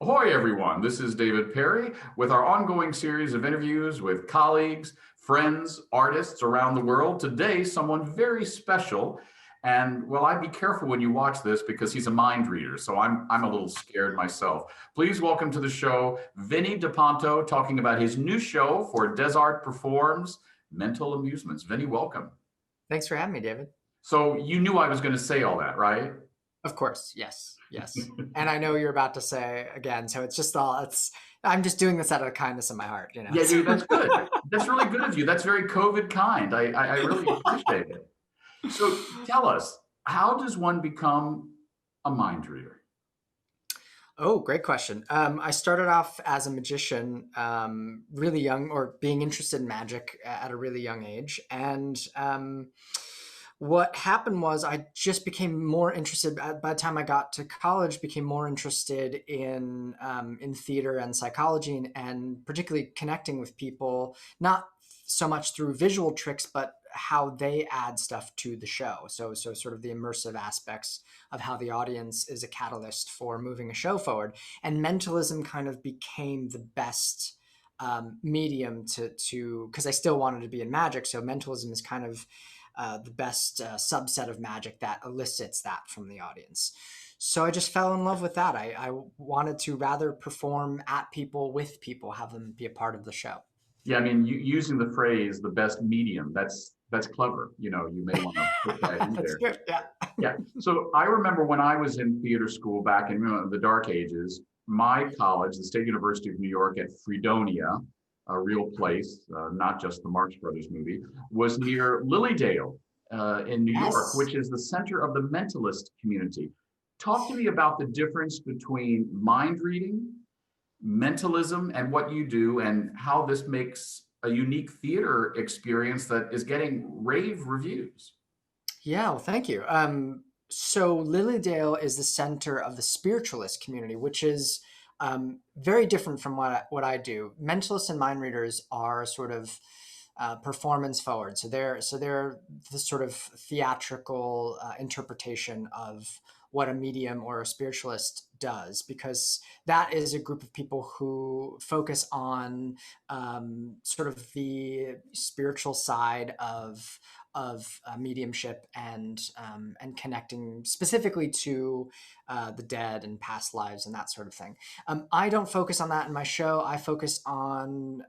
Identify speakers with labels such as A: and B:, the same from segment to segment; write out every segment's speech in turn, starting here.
A: Ahoy, everyone. This is David Perry with our ongoing series of interviews with colleagues, friends, artists around the world. Today, someone very special. And well, I'd be careful when you watch this because he's a mind reader. So I'm a little scared myself. Please welcome to the show Vinny DePonto talking about his new show for Dezart Performs, Mental Amusements. Vinny, welcome.
B: Thanks for having me, David.
A: So you knew I was going to say all that, right?
B: Of course, yes, yes. And I know you're about to say again, so I'm just doing this out of the kindness of my heart, you know.
A: Yeah, dude, that's good. That's really good of you. That's very COVID kind. I really appreciate it. So tell us, how does one become a mind reader?
B: Oh, great question. I started off as a magician, really young, or being interested in magic at a really young age. And what happened was I just became more interested by the time I got to college, became more interested in theater and psychology and particularly connecting with people, not so much through visual tricks, but how they add stuff to the show. So sort of the immersive aspects of how the audience is a catalyst for moving a show forward. And mentalism kind of became the best medium to because I still wanted to be in magic. So mentalism is kind of the best subset of magic that elicits that from the audience. So I just fell in love with that. I wanted to rather perform at people, with people, have them be a part of the show.
A: Yeah, I mean, using the phrase "the best medium," that's clever. You may want to put that in
B: That's
A: there.
B: good. Yeah.
A: Yeah. So I remember when I was in theater school back in the dark ages, my college, the State University of New York at Fredonia, a real place, not just the Marx Brothers movie, was near Lilydale in New York,
B: Yes.
A: which is the center of the mentalist community. Talk to me about the difference between mind reading, mentalism, and what you do, and how this makes a unique theater experience that is getting rave reviews.
B: Yeah. Well, thank you. So Lilydale is the center of the spiritualist community, which is very different from what I do. Mentalists and mind readers are sort of performance forward. So they're the sort of theatrical interpretation of what a medium or a spiritualist does, because that is a group of people who focus on sort of the spiritual side of mediumship and connecting specifically to the dead and past lives and that sort of thing. I don't focus on that in my show. I focus on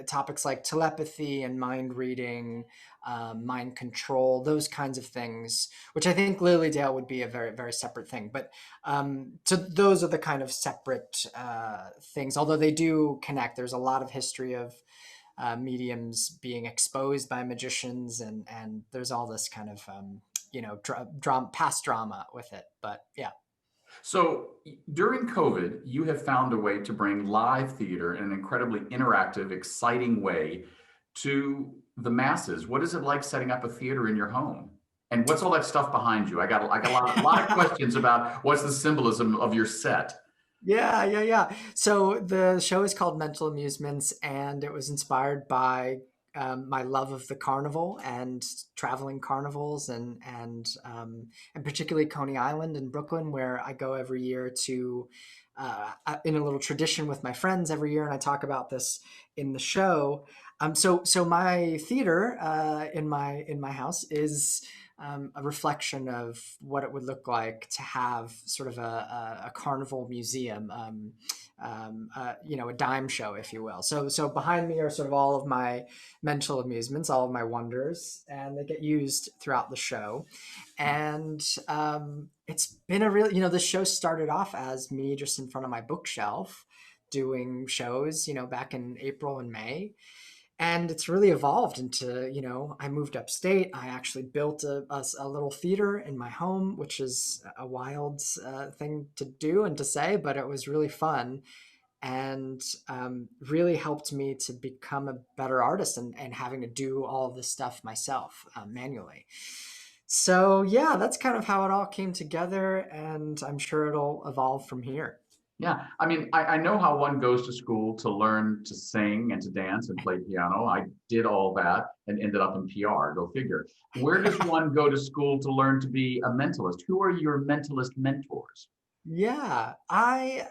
B: topics like telepathy and mind reading, mind control, those kinds of things, which I think Lilydale would be a very, very separate thing. But so those are the kind of separate things, although they do connect. There's a lot of history of mediums being exposed by magicians, and there's all this kind of past drama with it. But yeah.
A: So during COVID, you have found a way to bring live theater in an incredibly interactive, exciting way to the masses. What is it like setting up a theater in your home? And what's all that stuff behind you? I got a lot of questions about what's the symbolism of your set.
B: Yeah. So the show is called Mental Amusements, and it was inspired by my love of the carnival and traveling carnivals, and particularly Coney Island in Brooklyn, where I go every year to in a little tradition with my friends every year, and I talk about this in the show. So my theater in my house is a reflection of what it would look like to have sort of a carnival museum, a dime show, if you will. So behind me are sort of all of my mental amusements, all of my wonders, and they get used throughout the show. And it's been a real, the show started off as me just in front of my bookshelf doing shows, back in April and May. And it's really evolved into, I moved upstate. I actually built a little theater in my home, which is a wild thing to do and to say, but it was really fun and really helped me to become a better artist and having to do all of this stuff myself manually. So, yeah, that's kind of how it all came together. And I'm sure it'll evolve from here.
A: Yeah, I mean, I know how one goes to school to learn to sing and to dance and play piano. I did all that and ended up in PR, go figure. Where does one go to school to learn to be a mentalist? Who are your mentalist mentors?
B: Yeah, I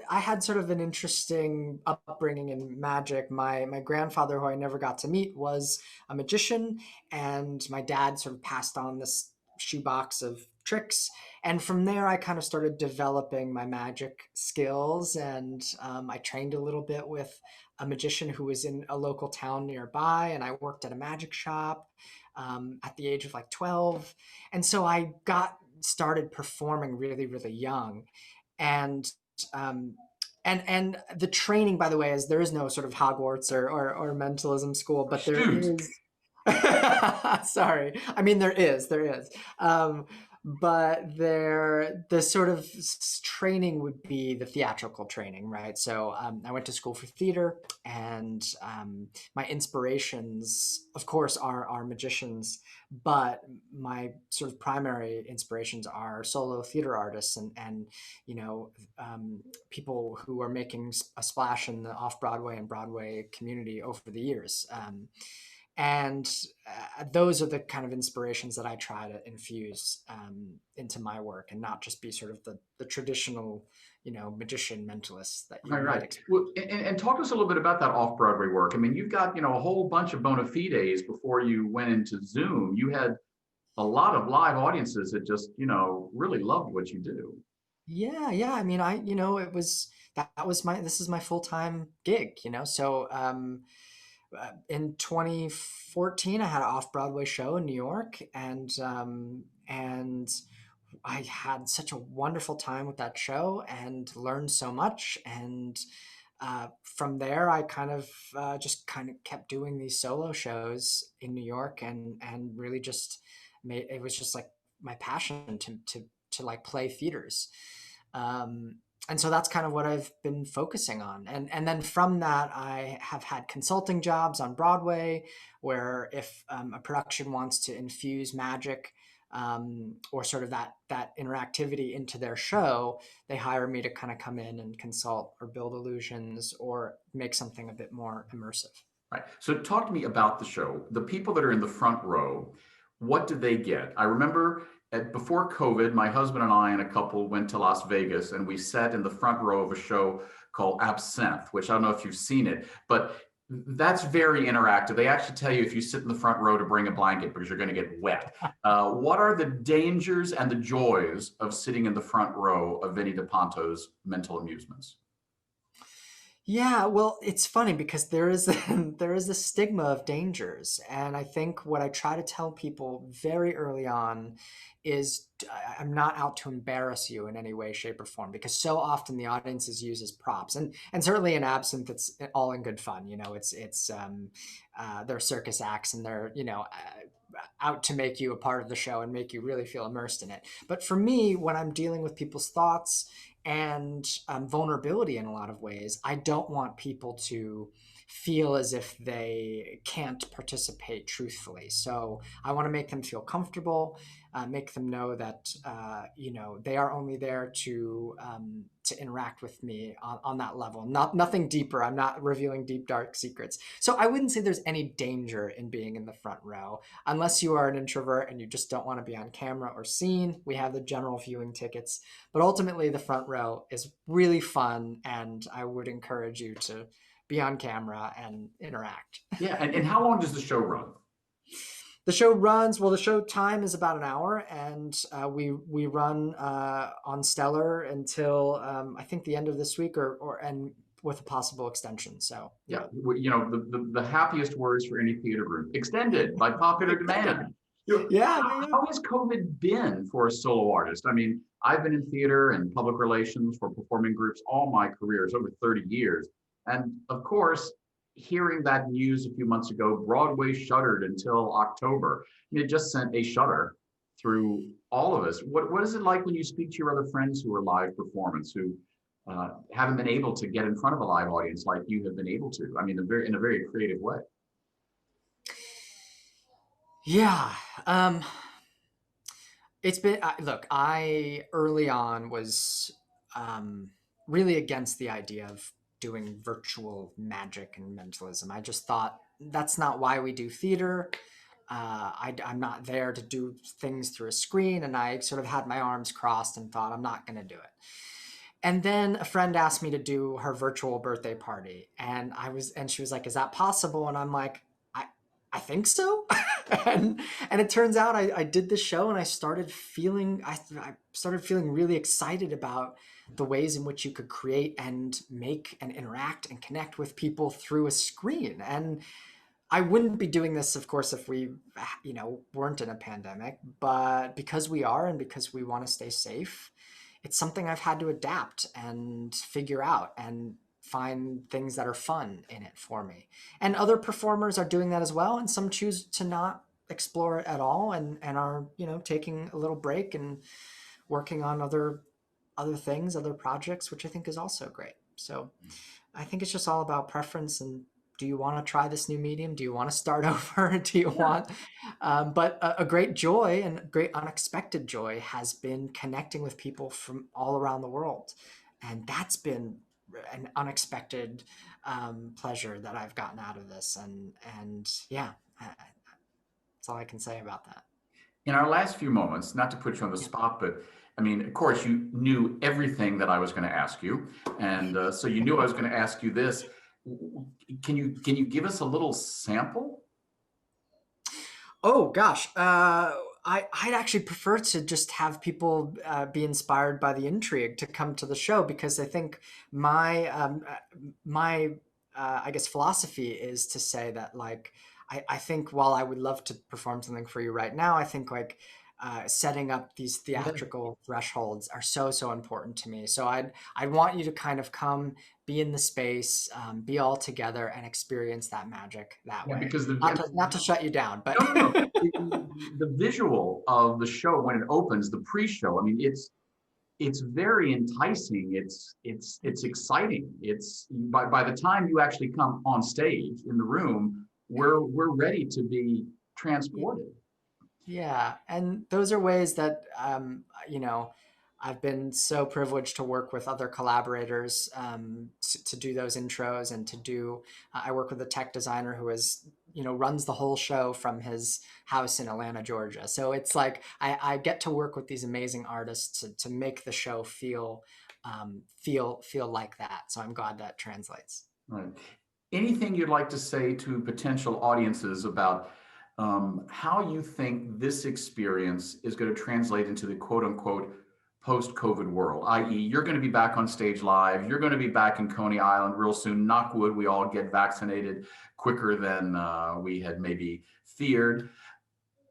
B: had sort of an interesting upbringing in magic. My grandfather, who I never got to meet, was a magician, and my dad sort of passed on this shoebox of tricks. And from there, I kind of started developing my magic skills, and I trained a little bit with a magician who was in a local town nearby, and I worked at a magic shop at the age of like 12. And so I got started performing really, really young. And um, and the training, by the way, is there is no sort of Hogwarts or mentalism school, but there
A: Shoot.
B: is. Sorry, I mean there is, but the sort of training would be the theatrical training, right? So I went to school for theater, and my inspirations, of course, are magicians, but my sort of primary inspirations are solo theater artists and you know people who are making a splash in the off Broadway and Broadway community over the years. And those are the kind of inspirations that I try to infuse into my work, and not just be sort of the traditional, magician mentalist that you
A: Right,
B: might
A: right.
B: expect.
A: Well, and talk to us a little bit about that off-Broadway work. I mean, you've got, a whole bunch of bona fides before you went into Zoom. You had a lot of live audiences that just, really loved what you do.
B: Yeah, yeah. I mean, it was that was this is my full time gig, So in 2014, I had an off Broadway show in New York, and I had such a wonderful time with that show and learned so much. And from there, I just kind of kept doing these solo shows in New York, and really just made it was just like my passion to like play theaters. Um, and so that's kind of what I've been focusing on. And then from that, I have had consulting jobs on Broadway, where if a production wants to infuse magic or sort of that interactivity into their show, they hire me to kind of come in and consult or build illusions or make something a bit more immersive.
A: Right. So talk to me about the show. The people that are in the front row, what do they get? I remember before COVID, my husband and I and a couple went to Las Vegas and we sat in the front row of a show called Absinthe, which I don't know if you've seen it, but that's very interactive. They actually tell you if you sit in the front row to bring a blanket because you're going to get wet. What are the dangers and the joys of sitting in the front row of Vinny DePonto's mental amusements?
B: Yeah, well, it's funny because there is there is a stigma of dangers, and I think what I try to tell people very early on is I'm not out to embarrass you in any way, shape, or form, because so often the audience is used as props, and certainly in Absinthe, it's all in good fun. They're circus acts, and they're out to make you a part of the show and make you really feel immersed in it. But for me, when I'm dealing with people's thoughts and vulnerability in a lot of ways, I don't want people to feel as if they can't participate truthfully. So I want to make them feel comfortable, make them know that they are only there to interact with me on that level. Nothing deeper. I'm not revealing deep dark secrets. So I wouldn't say there's any danger in being in the front row unless you are an introvert and you just don't want to be on camera or seen. We have the general viewing tickets, but ultimately the front row is really fun, and I would encourage you to be on camera and interact.
A: Yeah. And how long does the show run?
B: The show time is about an hour, and we run on Stellar until I think the end of this week, or and with a possible extension. So
A: Yeah, the happiest words for any theater group, extended by popular
B: extended.
A: demand.
B: Yeah, yeah, yeah.
A: How has COVID been for a solo artist? I mean, I've been in theater and public relations for performing groups all my careers, over 30 years. And of course, hearing that news a few months ago, Broadway shuttered until October. I mean, it just sent a shudder through all of us. What is it like when you speak to your other friends who are live performance, who haven't been able to get in front of a live audience like you have been able to? I mean, in a very creative way.
B: Yeah. It's been look. I early on was um, really against the idea of doing virtual magic and mentalism. I just thought that's not why we do theater. I'm not there to do things through a screen. And I sort of had my arms crossed and thought, I'm not going to do it. And then a friend asked me to do her virtual birthday party. And she was like, is that possible? And I'm like, I think so. and it turns out I did this show and I started feeling really excited about the ways in which you could create and make and interact and connect with people through a screen. And I wouldn't be doing this, of course, if we, weren't in a pandemic, but because we are and because we want to stay safe, it's something I've had to adapt and figure out and find things that are fun in it for me. And other performers are doing that as well. And some choose to not explore it at all and are, taking a little break and working on other things, other projects, which I think is also great. So I think it's just all about preference and do you want to try this new medium? Do you want to start over? Do you want? But a great joy and great unexpected joy has been connecting with people from all around the world. And that's been an unexpected pleasure that I've gotten out of this. And yeah, that's all I can say about that.
A: In our last few moments, not to put you on the
B: Yeah.
A: spot, but I mean, of course, you knew everything that I was going to ask you, and so you knew I was going to ask you this. Can you give us a little sample?
B: Oh gosh, I'd actually prefer to just have people be inspired by the intrigue to come to the show because I think my I guess philosophy is to say that like I think while I would love to perform something for you right now, I think like setting up these
A: Yeah.
B: theatrical thresholds are so important to me. So I'd want you to kind of come, be in the space, be all together, and experience that magic that
A: Yeah,
B: way.
A: because
B: Not to shut you down, but
A: no, no, no. The visual of the show when it opens, the pre-show, I mean, it's very enticing. It's exciting. It's by the time you actually come on stage in the room, we're ready to be transported.
B: yeah, and those are ways that I've been so privileged to work with other collaborators to do those intros and to do. I work with a tech designer who is runs the whole show from his house in Atlanta, Georgia. So it's like I get to work with these amazing artists to make the show feel like that. So I'm glad that translates.
A: Right. Anything you'd like to say to potential audiences about how you think this experience is going to translate into the quote unquote post-COVID world, i.e., you're going to be back on stage live, you're going to be back in Coney Island real soon. Knock wood, we all get vaccinated quicker than we had maybe feared.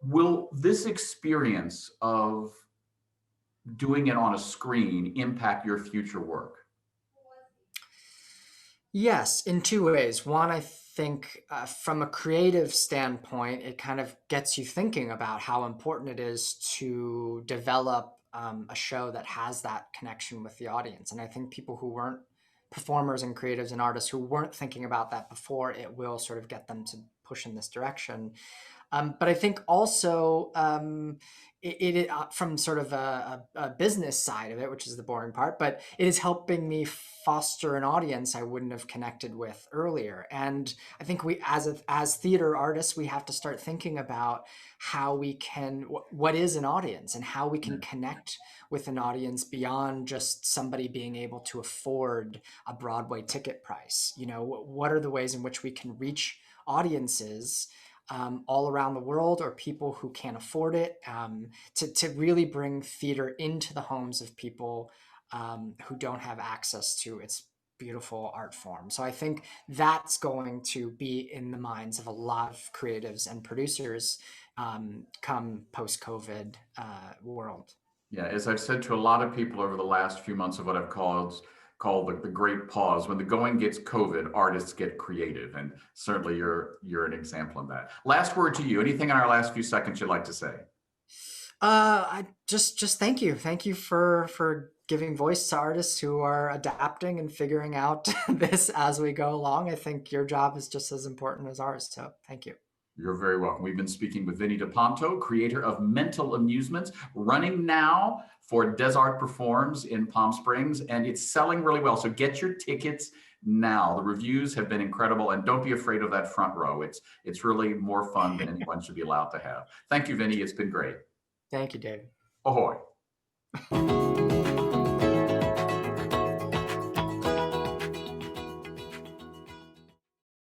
A: Will this experience of doing it on a screen impact your future work?
B: Yes, in two ways. One, I think from a creative standpoint, it kind of gets you thinking about how important it is to develop a show that has that connection with the audience. And I think people who weren't performers and creatives and artists who weren't thinking about that before, it will sort of get them to push in this direction. But I think also from sort of a business side of it, which is the boring part, but it is helping me foster an audience I wouldn't have connected with earlier. And I think we, as theater artists, we have to start thinking about how we can, what is an audience and how we can connect with an audience beyond just somebody being able to afford a Broadway ticket price. What are the ways in which we can reach audiences all around the world or people who can't afford it to really bring theater into the homes of people who don't have access to its beautiful art form. So I think that's going to be in the minds of a lot of creatives and producers come post-COVID world.
A: Yeah, as I've said to a lot of people over the last few months of what I've called the great pause. When the going gets COVID, artists get creative, and certainly you're an example of that. Last word to you. Anything in our last few seconds you'd like to say?
B: I just thank you for giving voice to artists who are adapting and figuring out this as we go along. I think your job is just as important as ours. So thank you.
A: You're very welcome. We've been speaking with Vinny DePonto, creator of Mental Amusements, running now for Dezart Performs in Palm Springs, and it's selling really well. So get your tickets now. The reviews have been incredible, and don't be afraid of that front row. It's really more fun than anyone should be allowed to have. Thank you, Vinny. It's been great.
B: Thank you, David.
A: Ahoy.